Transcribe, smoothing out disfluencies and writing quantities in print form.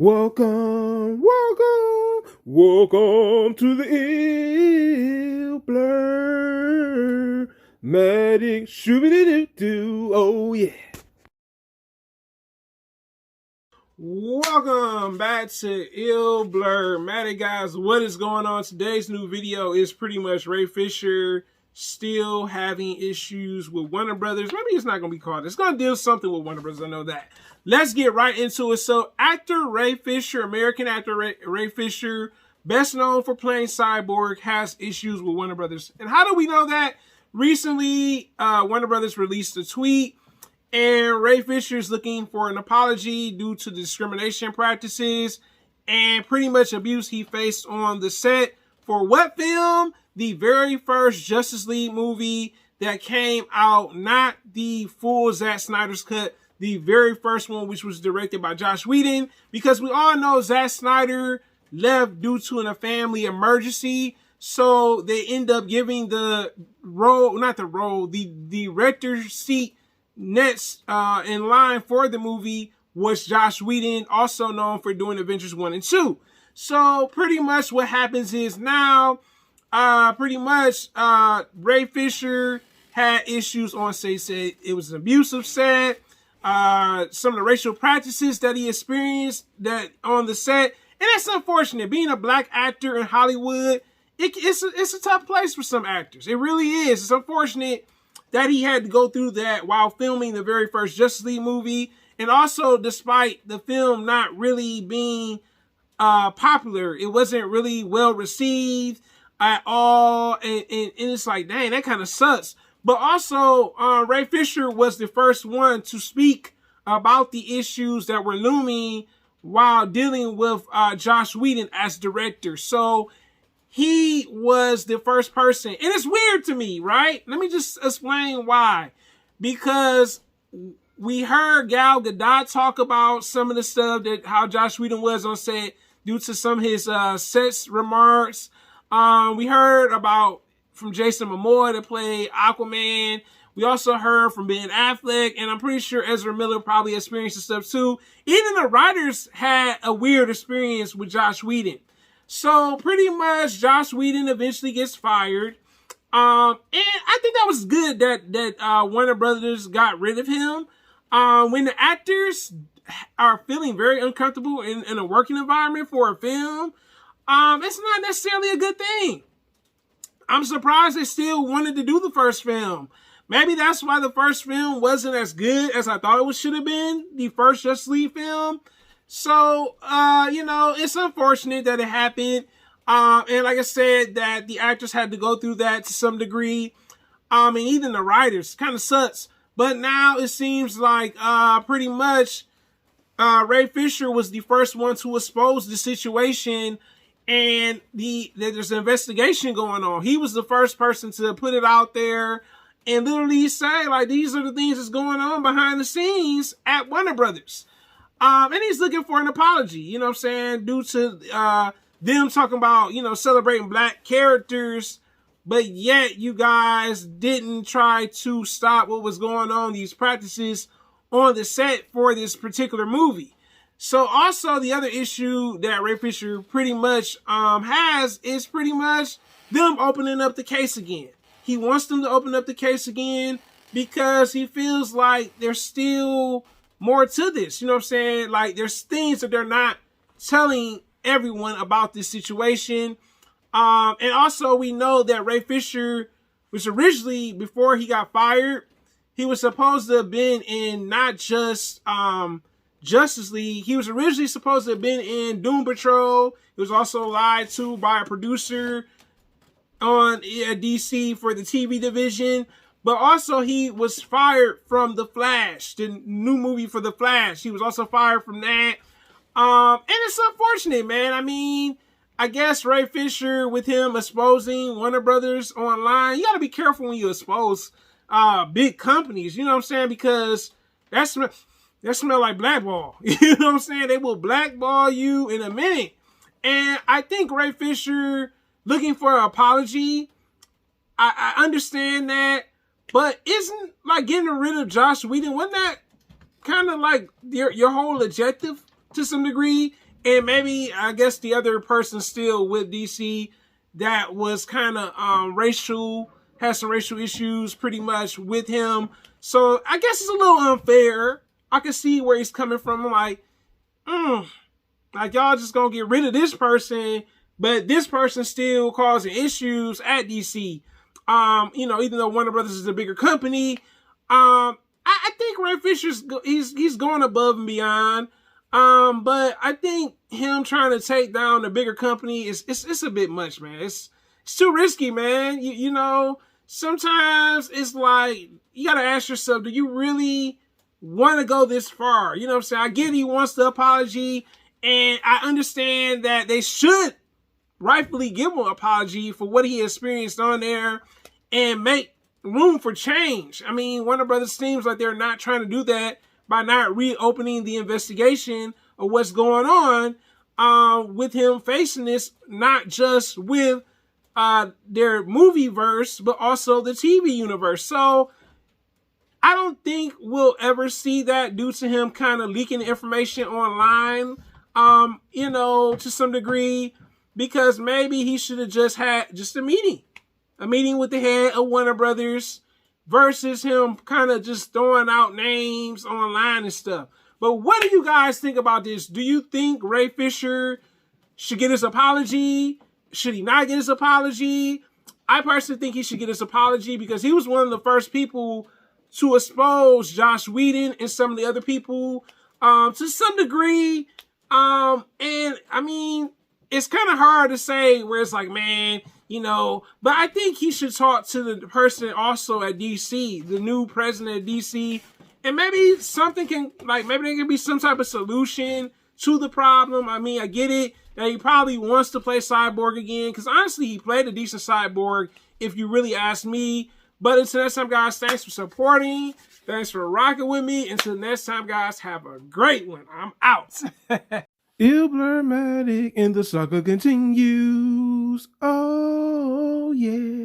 Welcome, welcome, welcome to the ill blur. Matic shooby-doo-doo, oh yeah. Welcome back to Ill Blur. Matic guys, what is going on? Today's new video is pretty much Ray Fisher still having issues with Warner Brothers. Maybe it's not going to be called. It's going to deal something with Warner Brothers. I know that. Let's get right into it. So actor Ray Fisher, American actor Ray Fisher, best known for playing Cyborg, has issues with Warner Brothers. And how do we know that? Recently, Warner Brothers released a tweet, and Ray Fisher is looking for an apology due to discrimination practices and pretty much abuse he faced on the set for what film? The very first Justice League movie that came out, not the full Zack Snyder's cut, the very first one, which was directed by Joss Whedon, because we all know Zack Snyder left due to a family emergency. So they end up giving the director's seat next in line for the movie was Joss Whedon, also known for doing Avengers 1 and 2. So pretty much what happens is now, Ray Fisher had issues on set. It was an abusive set. Some of the racial practices that he experienced that on the set, and that's unfortunate. Being a black actor in Hollywood, it's a tough place for some actors. It really is. It's unfortunate that he had to go through that while filming the very first Justice League movie, and also despite the film not really being popular, it wasn't really well received at all, and it's like, dang, that kind of sucks. But also, Ray Fisher was the first one to speak about the issues that were looming while dealing with Joss Whedon as director. So he was the first person. And it's weird to me, right? Let me just explain why. Because we heard Gal Gadot talk about some of the stuff that how Joss Whedon was on set due to some of his set remarks. We heard about from Jason Momoa to play Aquaman. We also heard from Ben Affleck, and I'm pretty sure Ezra Miller probably experienced the stuff too. Even the writers had a weird experience with Joss Whedon. So pretty much Joss Whedon eventually gets fired. And I think that was good that Warner Brothers got rid of him. When the actors are feeling very uncomfortable in a working environment for a film, it's not necessarily a good thing. I'm surprised they still wanted to do the first film. Maybe that's why the first film wasn't as good as I thought it should have been, the first Justice League film. So, it's unfortunate that it happened. And like I said, that the actors had to go through that to some degree. And even the writers, kind of sucks. But now it seems like pretty much Ray Fisher was the first one to expose the situation, and there's an investigation going on. He was the first person to put it out there and literally say, like, these are the things that's going on behind the scenes at Warner Brothers. And he's looking for an apology, you know what I'm saying, due to them talking about, celebrating black characters, but yet you guys didn't try to stop what was going on, these practices on the set for this particular movie. So also the other issue that Ray Fisher pretty much has is pretty much them opening up the case again. He wants them to open up the case again because he feels like there's still more to this. You know what I'm saying? Like, there's things that they're not telling everyone about this situation. And also we know that Ray Fisher was originally, before he got fired, he was supposed to have been in not just Justice League. He was originally supposed to have been in Doom Patrol. He was also lied to by a producer on DC for the TV division. But also he was fired from The Flash, the new movie for The Flash. He was also fired from that. And it's unfortunate, man. I mean, I guess Ray Fisher, with him exposing Warner Brothers online, you got to be careful when you expose big companies, you know what I'm saying? Because that smell like blackball. You know what I'm saying? They will blackball you in a minute. And I think Ray Fisher looking for an apology, I understand that. But isn't, like, getting rid of Joss Whedon, wasn't that kind of like your whole objective to some degree? And maybe, I guess, the other person still with DC that was kind of racial, has some racial issues pretty much with him. So I guess it's a little unfair. I can see where he's coming from. I'm like y'all just gonna get rid of this person, but this person still causing issues at DC. Even though Warner Brothers is a bigger company, I think Ray Fisher's he's going above and beyond. But I think him trying to take down the bigger company it's a bit much, man. It's too risky, man. You know, sometimes it's like you gotta ask yourself, do you really want to go this far? You know what I'm saying? I get he wants the apology, and I understand that they should rightfully give him an apology for what he experienced on there and make room for change. I mean, Warner Brothers seems like they're not trying to do that by not reopening the investigation of what's going on with him facing this, not just with their movie verse, but also the TV universe. So I don't think we'll ever see that due to him kind of leaking information online, to some degree, because maybe he should have just had just a meeting with the head of Warner Brothers versus him kind of just throwing out names online and stuff. But what do you guys think about this? Do you think Ray Fisher should get his apology? Should he not get his apology? I personally think he should get his apology because he was one of the first people to expose Joss Whedon and some of the other people to some degree. And I mean, it's kind of hard to say where it's like, man, but I think he should talk to the person also at DC, the new president of DC, and maybe maybe there can be some type of solution to the problem. I mean, I get it that he probably wants to play Cyborg again, because honestly, he played a decent Cyborg, if you really ask me. But until next time, guys, thanks for supporting. Thanks for rocking with me. Until next time, guys, have a great one. I'm out. Ilblurmatic and the saga continues. Oh, yeah.